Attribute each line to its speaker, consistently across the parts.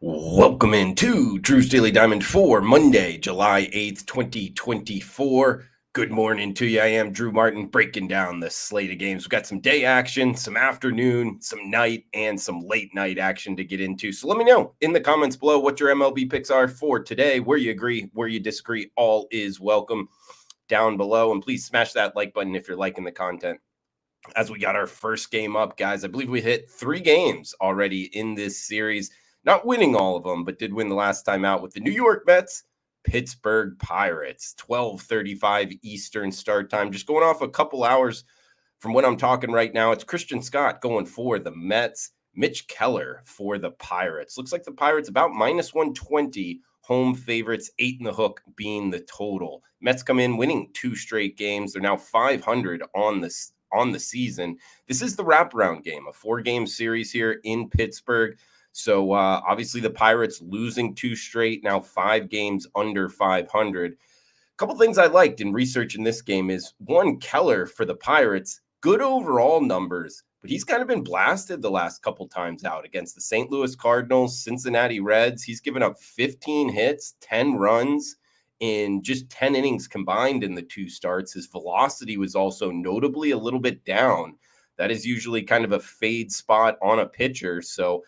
Speaker 1: Welcome into Drew's Daily Diamond for Monday, July 8th, 2024. Good morning to you. I am Drew Martin breaking down the slate of games. We've got some day action, some afternoon, some night, and some late night action to get into. So let me know in the comments below what your MLB picks are for today, where you agree, where you disagree. All is welcome down below. And please smash that like button if you're liking the content. As we got our first game up, guys, I believe we hit 3 games already in this series. Not winning all of them, but did win the last time out with the New York Mets, Pittsburgh Pirates, 12:35 Eastern start time. Just going off a couple hours from when I'm talking right now, it's Christian Scott going for the Mets, Mitch Keller for the Pirates. Looks like the Pirates about minus 120, home favorites, 8 in the hook being the total. Mets come in winning 2 straight games. They're now 500 on the season. This is the wraparound game, a 4-game series here in Pittsburgh. So obviously the Pirates losing 2 straight, now 5 games under 500. A couple things I liked in researching this game is, one, Keller for the Pirates, good overall numbers, but he's kind of been blasted the last couple times out against the St. Louis Cardinals, Cincinnati Reds. He's given up 15 hits, 10 runs in just 10 innings combined in the 2 starts. His velocity was also notably a little bit down. That is usually kind of a fade spot on a pitcher. So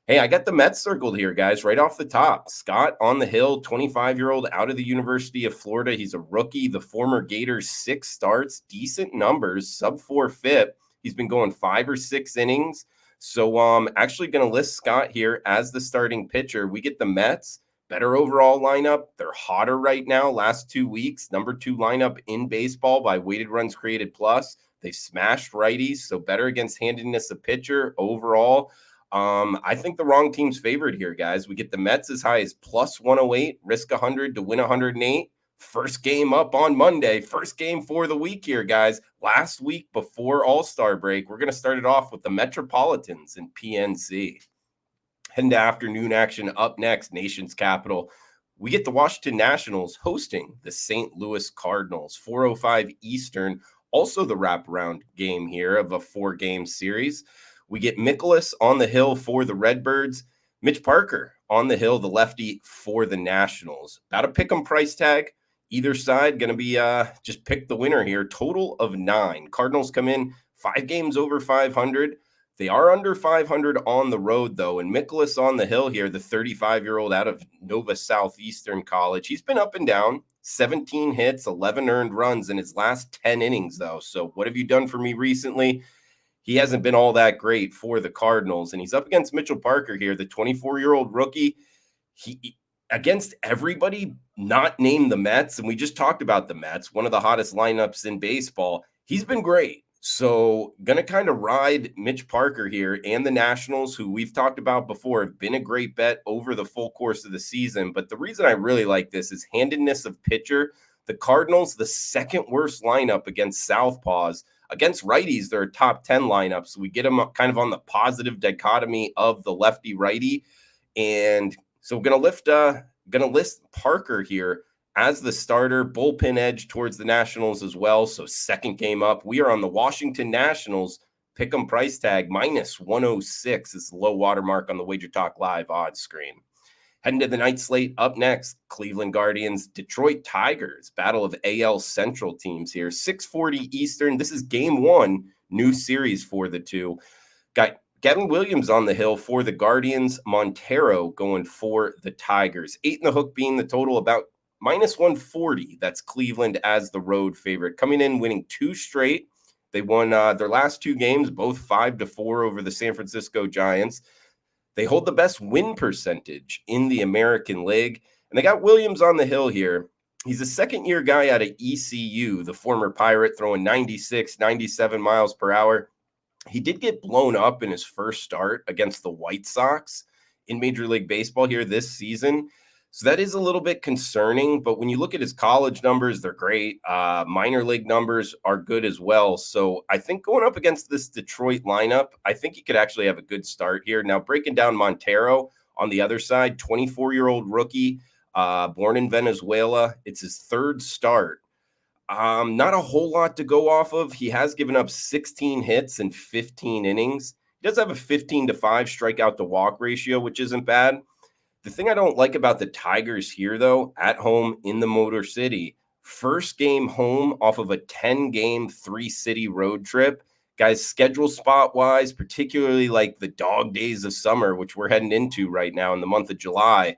Speaker 1: hey, I got the Mets circled here, guys, right off the top. Scott on the hill, 25-year-old out of the University of Florida. He's a rookie. The former Gators, 6 starts, decent numbers, sub-4 FIP. He's been going 5 or 6 innings. So actually going to list Scott here as the starting pitcher. We get the Mets, better overall lineup. They're hotter right now, last 2 weeks. Number 2 lineup in baseball by weighted runs created plus. They've smashed righties, so better against handedness of pitcher overall. I think the wrong team's favored here, guys. We get the Mets as high as plus 108, risk 100 to win 108. First game up on Monday. First game for the week here, guys. Last week before All-Star break, we're going to start it off with the Metropolitans in PNC. Heading to afternoon action up next, nation's capital. We get the Washington Nationals hosting the St. Louis Cardinals, 4:05 Eastern. Also the wraparound game here of a 4-game series. We get Mikolas on the hill for the Redbirds. Mitch Parker on the hill, the lefty for the Nationals. About a pick 'em price tag. Either side going to be just pick the winner here. Total of 9. Cardinals come in 5 games over 500. They are under 500 on the road, though. And Mikolas on the hill here, the 35-year-old out of Nova Southeastern College. He's been up and down. 17 hits, 11 earned runs in his last 10 innings, though. So what have you done for me recently? He hasn't been all that great for the Cardinals, and he's up against Mitchell Parker here, the 24-year-old rookie. He against everybody not named the Mets, and we just talked about the Mets, one of the hottest lineups in baseball. He's been great. So going to kind of ride Mitch Parker here, and the Nationals, who we've talked about before, have been a great bet over the full course of the season. But the reason I really like this is handedness of pitcher. The Cardinals, the second worst lineup against southpaws. Against righties, they're a top 10 lineup. So we get them kind of on the positive dichotomy of the lefty righty. And so we're going to list Parker here as the starter, bullpen edge towards the Nationals as well. So second game up, we are on the Washington Nationals pick 'em price tag minus 106 is the low water mark on the Wager Talk Live odds screen. Heading to the night slate up next, Cleveland Guardians, Detroit Tigers, battle of AL Central teams here, 6:40 Eastern. This is game 1, new series for the two. Got Gavin Williams on the hill for the Guardians, Montero going for the Tigers. 8 in the hook being the total, about minus 140. That's Cleveland as the road favorite. Coming in, winning 2 straight. They won their last 2 games, both 5-4 over the San Francisco Giants. They hold the best win percentage in the American League. And they got Williams on the hill here. He's a second-year guy out of ECU, the former Pirate, throwing 96, 97 miles per hour. He did get blown up in his first start against the White Sox in Major League Baseball here this season. So that is a little bit concerning, but when you look at his college numbers, they're great. Minor league numbers are good as well. So I think going up against this Detroit lineup, I think he could actually have a good start here. Now, breaking down Montero on the other side, 24-year-old rookie, born in Venezuela. It's his 3rd start. Not a whole lot to go off of. He has given up 16 hits in 15 innings. He does have a 15-5 strikeout to walk ratio, which isn't bad. The thing I don't like about the Tigers here, though, at home in the Motor City, first game home off of a 10-game, 3-city road trip. Guys, schedule spot wise, particularly like the dog days of summer, which we're heading into right now in the month of July,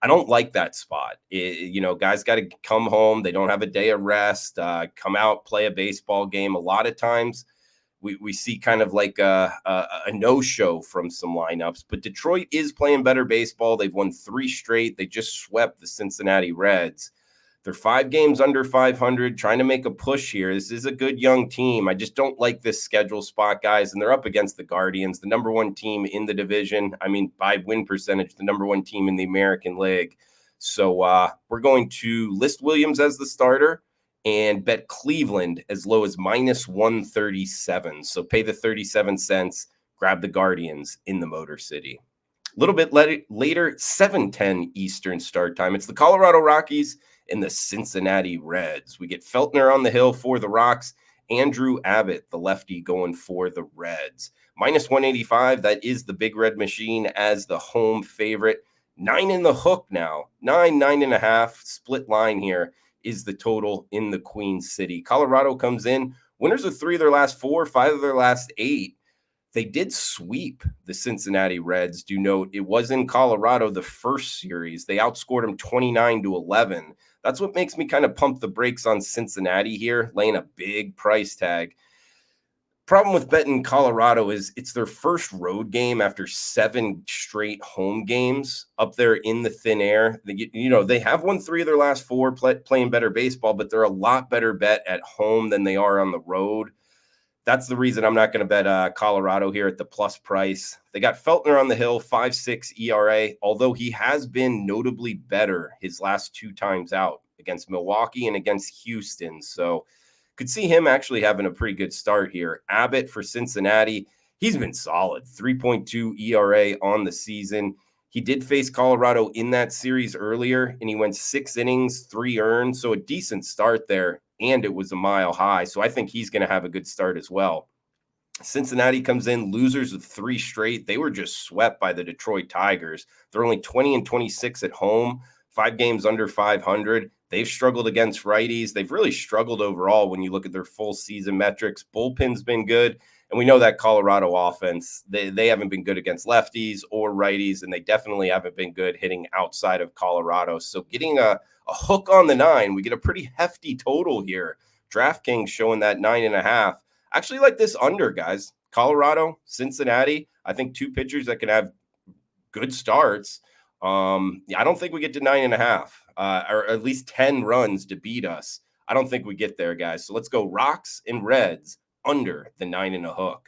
Speaker 1: I don't like that spot. Guys got to come home. They don't have a day of rest, come out, play a baseball game. A lot of times we see kind of like a no-show from some lineups, but Detroit is playing better baseball. They've won 3 straight. They just swept the Cincinnati Reds. They're 5 games under 500, trying to make a push here. This is a good young team. I just don't like this schedule spot, guys, and they're up against the Guardians, the number 1 team in the division. I mean, by win percentage, the number 1 team in the American League. So we're going to list Williams as the starter and bet Cleveland as low as minus 137. So pay the 37 cents, grab the Guardians in the Motor City. A little bit later, 7:10 Eastern start time. It's the Colorado Rockies and the Cincinnati Reds. We get Feltner on the hill for the Rocks. Andrew Abbott, the lefty, going for the Reds. Minus 185, that is the Big Red Machine as the home favorite. 9 in the hook now. 9.5. Split line here is the total in the Queen City. Colorado comes in. Winners of 3 of their last 4, 5 of their last 8. They did sweep the Cincinnati Reds. Do note it was in Colorado the first series. They outscored them 29-11. That's what makes me kind of pump the brakes on Cincinnati here, laying a big price tag. Problem with betting Colorado is it's their first road game after 7 straight home games up there in the thin air. They have won 3 of their last 4 playing better baseball, but they're a lot better bet at home than they are on the road. That's the reason I'm not going to bet Colorado here at the plus price. They got Feltner on the hill, 5.6 ERA, although he has been notably better his last 2 times out against Milwaukee and against Houston. So could see him actually having a pretty good start here. Abbott for Cincinnati, he's been solid, 3.2 ERA on the season. He did face Colorado in that series earlier, and he went 6 innings, 3 earned, so a decent start there, and it was a mile high, so I think he's going to have a good start as well. Cincinnati comes in, losers of 3 straight. They were just swept by the Detroit Tigers. They're only 20-26 at home, 5 games under 500. They've struggled against righties. They've really struggled overall when you look at their full season metrics. Bullpen's been good. And we know that Colorado offense, they haven't been good against lefties or righties, and they definitely haven't been good hitting outside of Colorado. So getting a hook on the 9, we get a pretty hefty total here. DraftKings showing that 9.5. Actually like this under, guys. Colorado, Cincinnati, I think 2 pitchers that can have good starts. I don't think we get to 9.5 or at least 10 runs to beat us. I don't think we get there, guys. So let's go Rocks and Reds under the 9.5.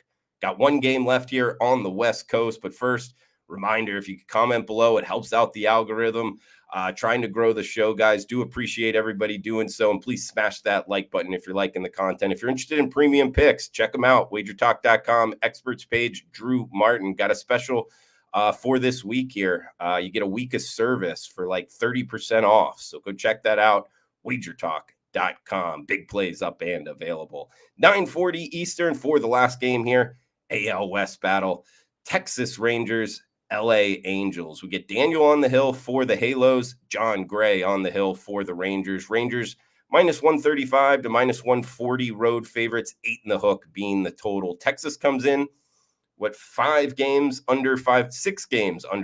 Speaker 1: Got 1 game left here on the West Coast. But first, reminder, if you could comment below, it helps out the algorithm. Trying to grow the show, guys. Do appreciate everybody doing so. And please smash that like button if you're liking the content. If you're interested in premium picks, check them out. wagertalk.com, experts page, Drew Martin. Got a special for this week here. You get a week of service for like 30% off. So go check that out. wagertalk.com. Big plays up and available. 9:40 Eastern for the last game here. AL West battle. Texas Rangers, LA Angels. We get Daniel on the hill for the Halos. John Gray on the hill for the Rangers. Rangers minus 135 to minus 140 road favorites. 8 in the hook being the total. Texas comes in. 6 games under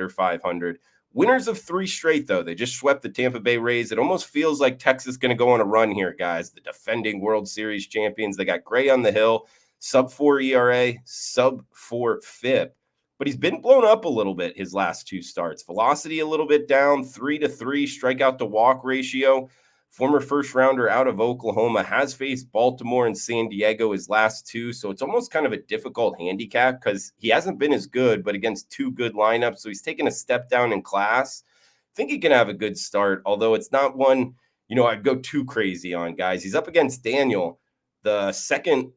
Speaker 1: 500. Winners of 3 straight, though. They just swept the Tampa Bay Rays. It almost feels like Texas is going to go on a run here, guys. The defending World Series champions. They got Gray on the hill, sub-4 ERA, sub-4 FIP. But he's been blown up a little bit his last 2 starts. Velocity a little bit down, 3-3 strikeout to walk ratio. Former first rounder out of Oklahoma, has faced Baltimore and San Diego his last 2. So it's almost kind of a difficult handicap because he hasn't been as good, but against 2 good lineups. So he's taken a step down in class. I think he can have a good start, although it's not one, I'd go too crazy on, guys. He's up against Daniel, the second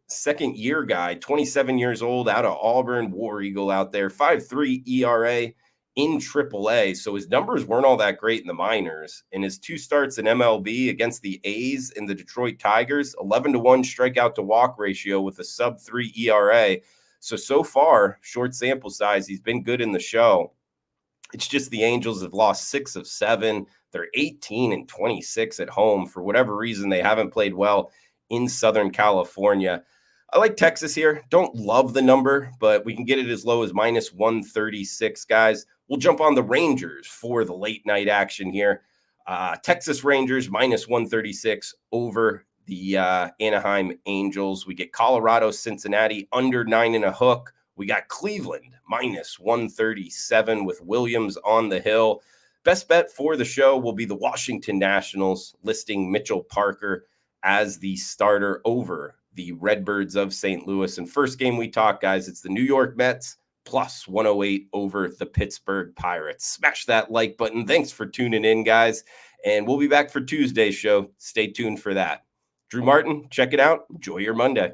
Speaker 1: year guy, 27 years old, out of Auburn, War Eagle out there, 5.3 ERA. In AAA, so his numbers weren't all that great in the minors. In his 2 starts in MLB against the A's and the Detroit Tigers, 11-1 strikeout to walk ratio with a sub-3 ERA. So far, short sample size, he's been good in the show. It's just the Angels have lost 6 of 7. They're 18-26 at home. For whatever reason, they haven't played well in Southern California. I like Texas here. Don't love the number, but we can get it as low as minus 136, guys. We'll jump on the Rangers for the late night action here. Texas Rangers minus 136 over the Anaheim Angels. We get Colorado, Cincinnati under 9.5. We got Cleveland minus 137 with Williams on the hill. Best bet for the show will be the Washington Nationals, listing Mitchell Parker as the starter over the Redbirds of St. Louis. And first game we talk, guys, it's the New York Mets plus 108 over the Pittsburgh Pirates. Smash that like button. Thanks for tuning in, guys. And we'll be back for Tuesday's show. Stay tuned for that. Drew Martin, check it out. Enjoy your Monday.